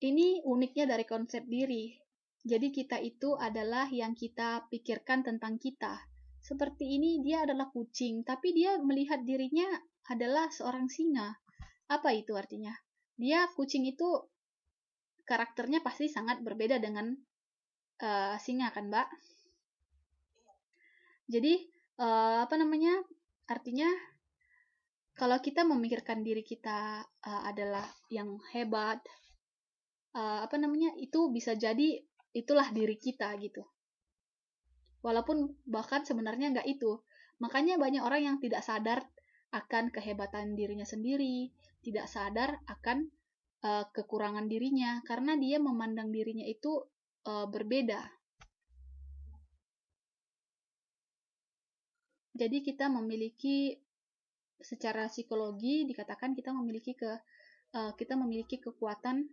Ini uniknya dari konsep diri. Jadi kita itu adalah yang kita pikirkan tentang kita. Seperti ini, dia adalah kucing, tapi dia melihat dirinya adalah seorang singa. Apa itu artinya? Dia kucing itu karakternya pasti sangat berbeda dengan singa kan, Mbak? Jadi apa namanya? Artinya kalau kita memikirkan diri kita adalah yang hebat, apa namanya? Itu bisa jadi itulah diri kita gitu. Walaupun bahkan sebenarnya nggak itu. Makanya banyak orang yang tidak sadar akan kehebatan dirinya sendiri, tidak sadar akan kekurangan dirinya karena dia memandang dirinya itu berbeda. Jadi kita memiliki secara psikologi dikatakan kita memiliki kekuatan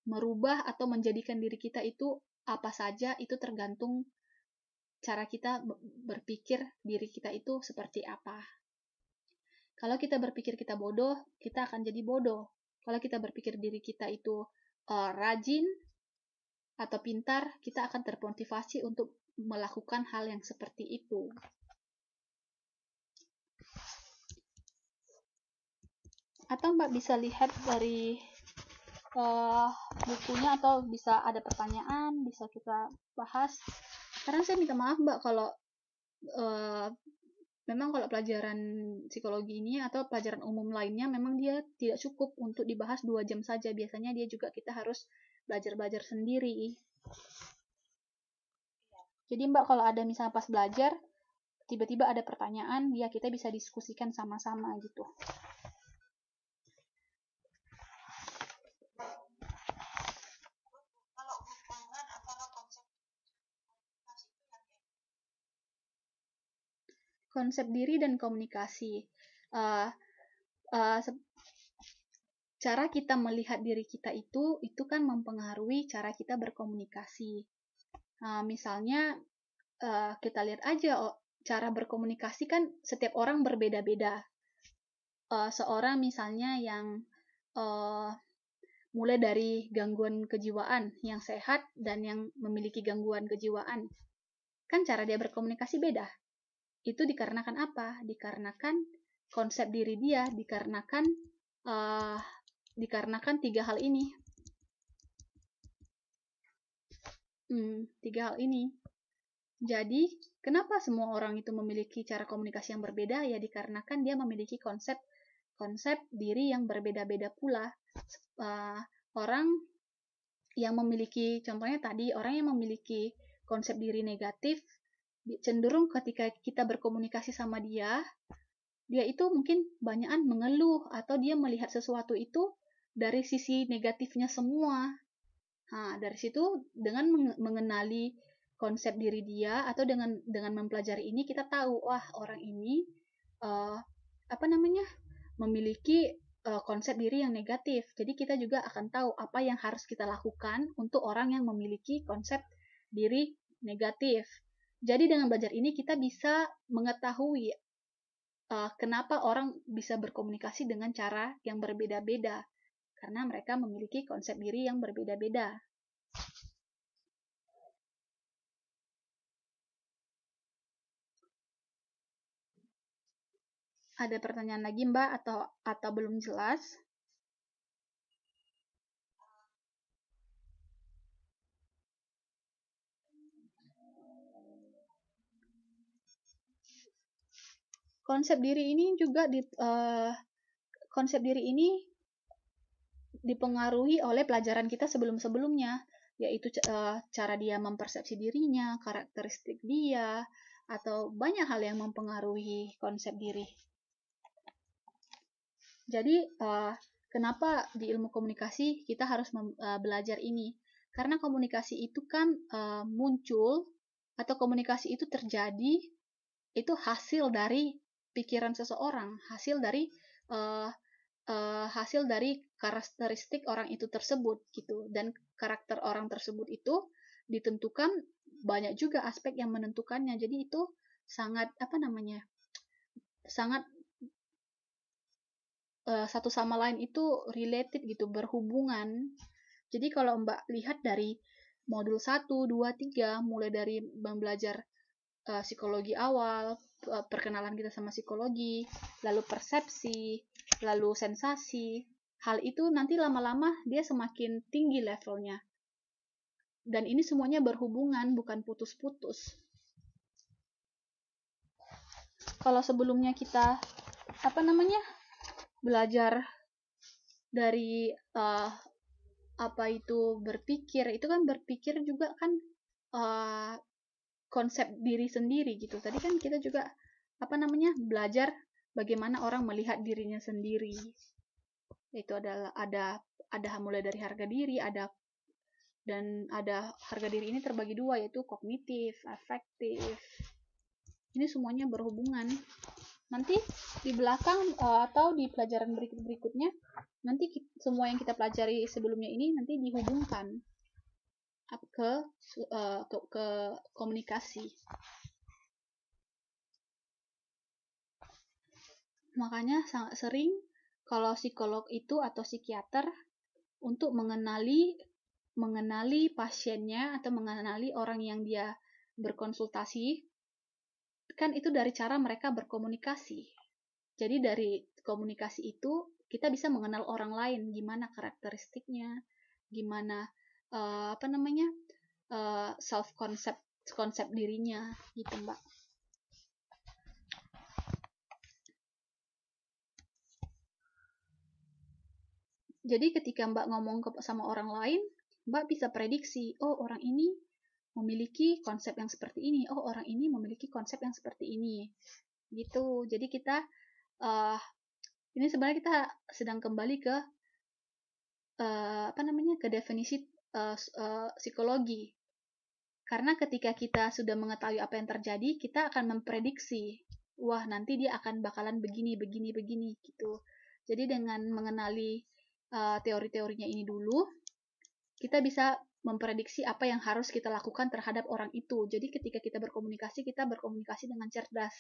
merubah atau menjadikan diri kita itu apa saja, itu tergantung cara kita berpikir diri kita itu seperti apa. Kalau kita berpikir kita bodoh, kita akan jadi bodoh. Kalau kita berpikir diri kita itu rajin atau pintar, kita akan termotivasi untuk melakukan hal yang seperti itu. Atau Mbak bisa lihat dari bukunya, atau bisa ada pertanyaan, bisa kita bahas. Karena saya minta maaf Mbak kalau memang kalau pelajaran psikologi ini atau pelajaran umum lainnya memang dia tidak cukup untuk dibahas 2 jam saja. Biasanya dia juga kita harus belajar-belajar sendiri. Jadi Mbak kalau ada misalnya pas belajar tiba-tiba ada pertanyaan, ya kita bisa diskusikan sama-sama gitu. Konsep diri dan komunikasi. Cara kita melihat diri kita itu kan mempengaruhi cara kita berkomunikasi. Misalnya kita lihat aja cara berkomunikasi kan setiap orang berbeda-beda. Seorang misalnya yang mulai dari gangguan kejiwaan yang sehat dan yang memiliki gangguan kejiwaan, kan cara dia berkomunikasi beda. Itu dikarenakan apa? Dikarenakan konsep diri dia, dikarenakan 3 hal ini. 3 hal ini. Jadi, kenapa semua orang itu memiliki cara komunikasi yang berbeda? Ya dikarenakan dia memiliki konsep diri yang berbeda-beda pula. Orang yang memiliki, contohnya tadi, orang yang memiliki konsep diri negatif, cenderung ketika kita berkomunikasi sama dia itu mungkin banyakan mengeluh atau dia melihat sesuatu itu dari sisi negatifnya semua. Dari situ dengan mengenali konsep diri dia atau dengan mempelajari ini kita tahu, wah orang ini memiliki konsep diri yang negatif. Jadi kita juga akan tahu apa yang harus kita lakukan untuk orang yang memiliki konsep diri negatif. Jadi dengan belajar ini kita bisa mengetahui kenapa orang bisa berkomunikasi dengan cara yang berbeda-beda. Karena mereka memiliki konsep diri yang berbeda-beda. Ada pertanyaan lagi Mbak atau belum jelas? Konsep diri ini juga dipengaruhi oleh pelajaran kita sebelum-sebelumnya, yaitu cara dia mempersepsi dirinya, karakteristik dia, atau banyak hal yang mempengaruhi konsep diri. Jadi kenapa di ilmu komunikasi kita harus belajar ini? Karena komunikasi itu kan muncul atau komunikasi itu terjadi itu hasil dari pikiran seseorang, hasil dari karakteristik orang itu tersebut gitu. Dan karakter orang tersebut itu ditentukan banyak juga aspek yang menentukannya. Jadi itu sangat sangat satu sama lain itu related gitu, berhubungan. Jadi kalau Mbak lihat dari modul 1, 2, 3, mulai dari belajar psikologi awal, perkenalan kita sama psikologi, lalu persepsi, lalu sensasi, hal itu nanti lama-lama dia semakin tinggi levelnya. Dan ini semuanya berhubungan, bukan putus-putus. Kalau sebelumnya kita belajar dari apa itu berpikir, itu kan berpikir juga kan konsep diri sendiri gitu. Tadi kan kita juga belajar bagaimana orang melihat dirinya sendiri. Itu adalah ada mulai dari harga diri, dan ada harga diri ini terbagi dua, yaitu kognitif, afektif. Ini semuanya berhubungan. Nanti di belakang atau di pelajaran berikutnya, nanti semua yang kita pelajari sebelumnya ini nanti dihubungkan ke komunikasi. Makanya sangat sering kalau psikolog itu atau psikiater untuk mengenali pasiennya atau mengenali orang yang dia berkonsultasi, kan itu dari cara mereka berkomunikasi. Jadi dari komunikasi itu kita bisa mengenal orang lain, gimana karakteristiknya, gimana self konsep dirinya gitu, Mbak. Jadi ketika Mbak ngomong sama orang lain, Mbak bisa prediksi, oh orang ini memiliki konsep yang seperti ini, oh orang ini memiliki konsep yang seperti ini, gitu. Jadi kita ini sebenarnya kita sedang kembali ke ke definisi psikologi. Karena ketika kita sudah mengetahui apa yang terjadi, kita akan memprediksi, wah nanti dia akan bakalan begini gitu. Jadi dengan mengenali teori-teorinya ini dulu, kita bisa memprediksi apa yang harus kita lakukan terhadap orang itu. Jadi ketika kita berkomunikasi dengan cerdas.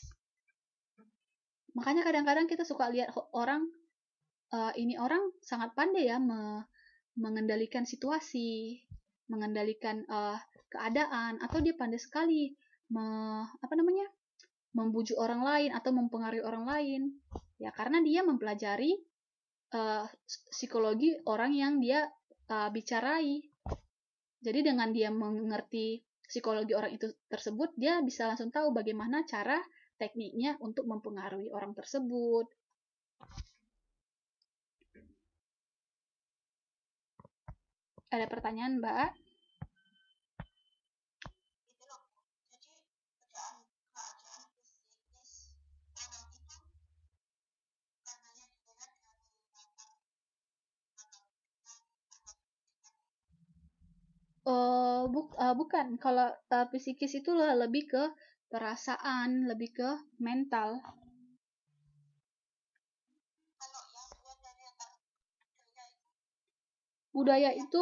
Makanya kadang-kadang kita suka lihat orang, ini orang sangat pandai ya mengendalikan situasi, mengendalikan keadaan, atau dia pandai sekali membujuk orang lain atau mempengaruhi orang lain. Ya karena dia mempelajari psikologi orang yang dia bicarai. Jadi dengan dia mengerti psikologi orang itu tersebut, dia bisa langsung tahu bagaimana cara tekniknya untuk mempengaruhi orang tersebut. Ada pertanyaan, Mbak? Bukan. Kalau psikis itu lebih ke perasaan, lebih ke mental. Budaya itu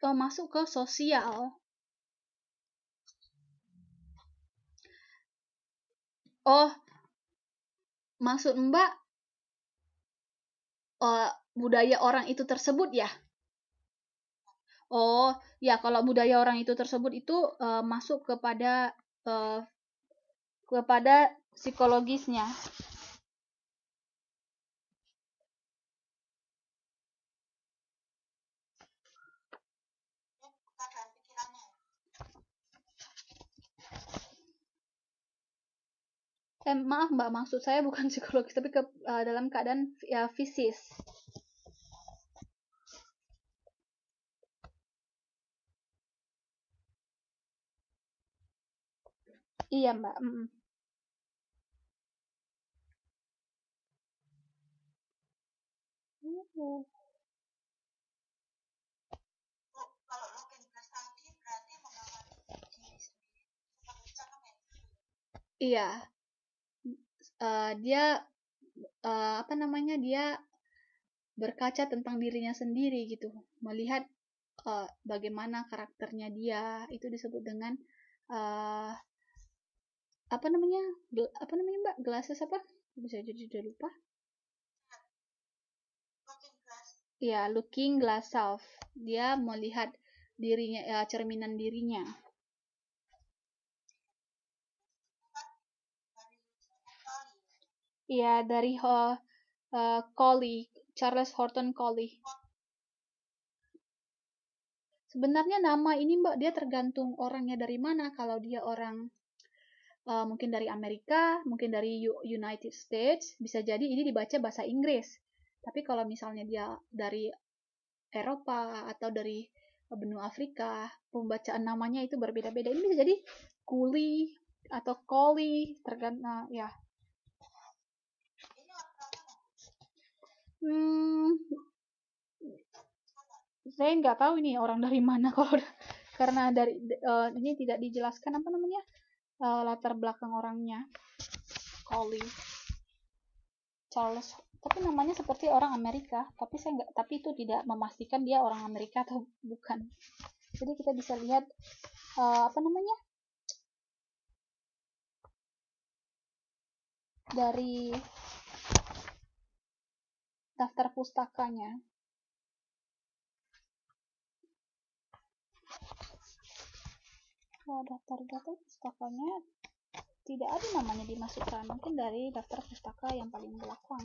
masuk ke sosial. Oh, maksud Mbak budaya orang itu tersebut ya? Oh, ya kalau budaya orang itu tersebut itu masuk kepada psikologisnya. Maaf Mbak, maksud saya bukan psikologis tapi dalam keadaan fisis. Iya Mbak. Iya. Dia dia berkaca tentang dirinya sendiri gitu, melihat bagaimana karakternya dia, itu disebut dengan Mbak, glasses apa? Bisa jadi udah lupa. Ya, looking glass self. Dia melihat dirinya, cerminan dirinya. Ya, dari Collie, Charles Horton Collie. Sebenarnya nama ini Mbak, dia tergantung orangnya dari mana. Kalau dia orang mungkin dari Amerika, mungkin dari United States, bisa jadi ini dibaca bahasa Inggris. Tapi kalau misalnya dia dari Eropa atau dari benua Afrika, pembacaan namanya itu berbeda-beda. Ini bisa jadi Kuli atau Koli, tergantung ya. Saya nggak tahu ini orang dari mana kalau karena dari ini tidak dijelaskan apa namanya latar belakang orangnya. Koli, Charles, tapi namanya seperti orang Amerika, tapi saya nggak, tapi itu tidak memastikan dia orang Amerika atau bukan. Jadi kita bisa lihat apa namanya dari daftar pustakanya. Daftar pustakanya tidak ada namanya dimasukkan, mungkin dari daftar pustaka yang paling belakang.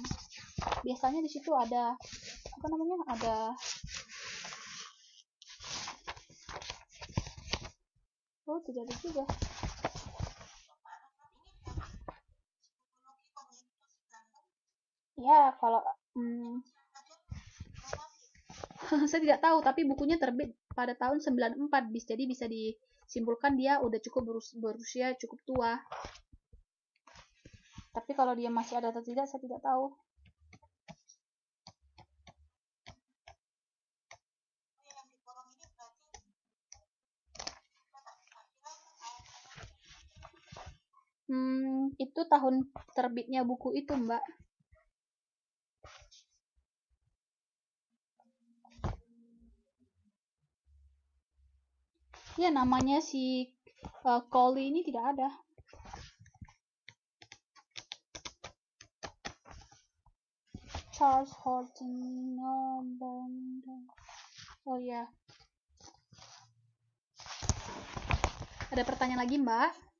Biasanya di situ ada apa namanya ada tidak ada juga. Ya, kalau saya tidak tahu, tapi bukunya terbit pada tahun 94, jadi bisa disimpulkan dia udah cukup berusia cukup tua. Tapi kalau dia masih ada atau tidak, saya tidak tahu. Itu tahun terbitnya buku itu, Mbak. Ya, namanya si Collie ini tidak ada. Charles Horton Oh ya. Ada pertanyaan lagi, Mbak?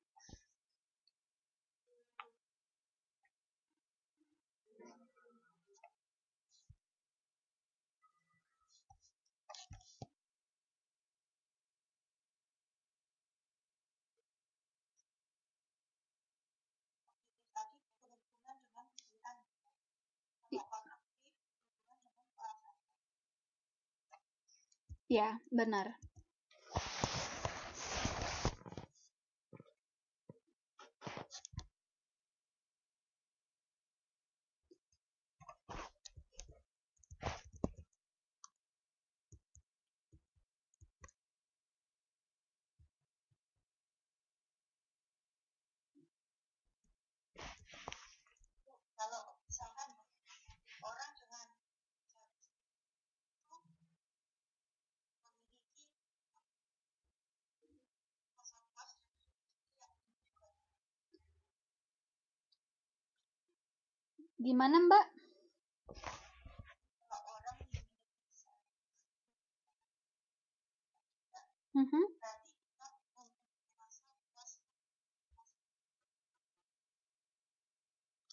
Ya, benar. Gimana, Mbak?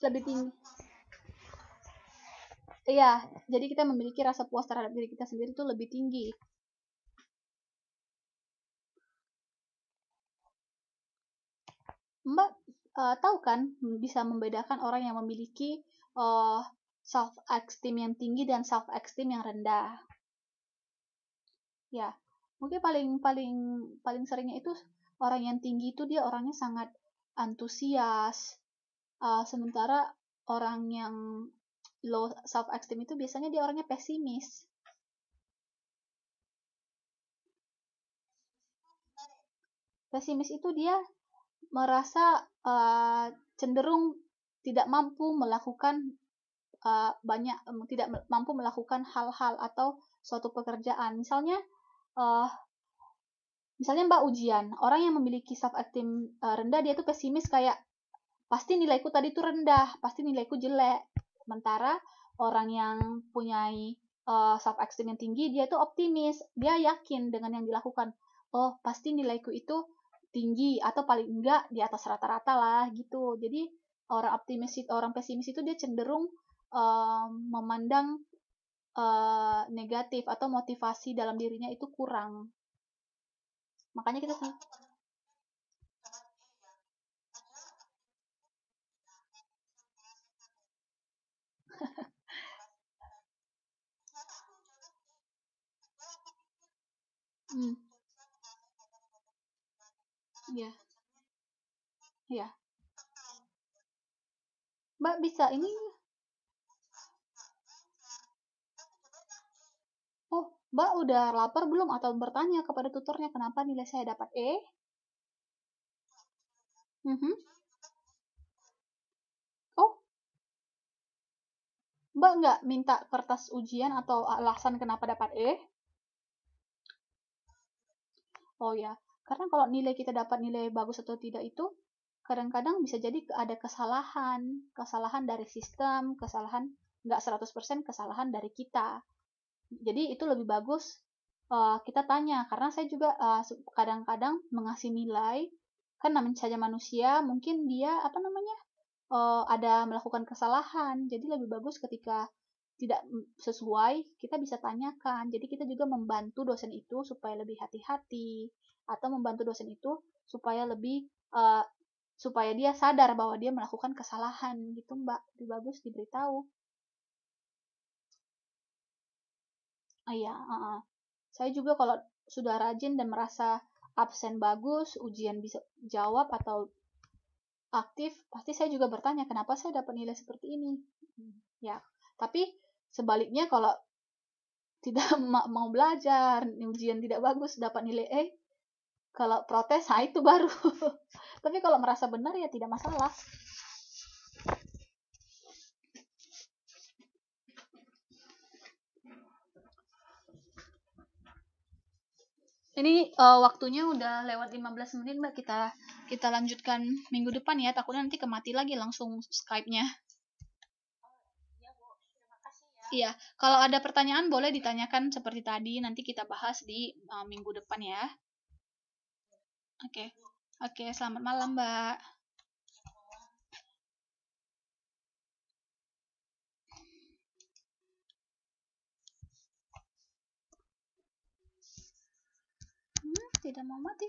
Lebih tinggi. Iya, jadi kita memiliki rasa puas terhadap diri kita sendiri itu lebih tinggi. Mbak tahu kan bisa membedakan orang yang memiliki self esteem yang tinggi dan self esteem yang rendah. Ya, mungkin paling seringnya itu orang yang tinggi itu dia orangnya sangat antusias. Sementara orang yang low self esteem itu biasanya dia orangnya pesimis. Pesimis itu dia merasa cenderung tidak mampu melakukan tidak mampu melakukan hal-hal atau suatu pekerjaan. Misalnya Mbak ujian, orang yang memiliki self esteem rendah dia tuh pesimis kayak pasti nilaiku tadi tuh rendah, pasti nilaiku jelek. Sementara orang yang punya self-esteem yang tinggi, dia tuh optimis, dia yakin dengan yang dilakukan. Oh, pasti nilaiku itu tinggi atau paling enggak di atas rata-rata lah gitu. Jadi orang optimis, orang pesimis itu dia cenderung memandang negatif atau motivasi dalam dirinya itu kurang. Makanya kita hmm, ya, ya. Mbak bisa ini. Oh, Mbak udah lapor belum atau bertanya kepada tutornya kenapa nilai saya dapat E? Mhm. Oh, Mbak nggak minta kertas ujian atau alasan kenapa dapat E? Oh ya, karena kalau nilai kita dapat nilai bagus atau tidak itu kadang-kadang bisa jadi ada kesalahan dari sistem, kesalahan nggak 100% kesalahan dari kita. Jadi itu lebih bagus kita tanya, karena saya juga kadang-kadang mengasih nilai, kan namanya saja manusia, mungkin dia apa namanya ada melakukan kesalahan. Jadi lebih bagus ketika tidak sesuai, kita bisa tanyakan. Jadi kita juga membantu dosen itu supaya lebih hati-hati, atau membantu dosen itu supaya lebih supaya dia sadar bahwa dia melakukan kesalahan gitu, Mbak. Lebih bagus diberitahu. Iya, saya juga kalau sudah rajin dan merasa absen bagus, ujian bisa jawab atau aktif, pasti saya juga bertanya kenapa saya dapat nilai seperti ini. Ya, tapi sebaliknya kalau tidak mau belajar, ujian tidak bagus, dapat nilai E, kalau protes, nah itu baru. Tapi kalau merasa benar ya tidak masalah. Ini waktunya udah lewat 15 menit, Mbak. Kita lanjutkan minggu depan ya. Takutnya nanti kemati lagi langsung Skype-nya. Iya, kalau ada pertanyaan boleh ditanyakan seperti tadi. Nanti kita bahas di minggu depan ya. Oke. Oke, selamat malam, Mbak. Tidak mau mati.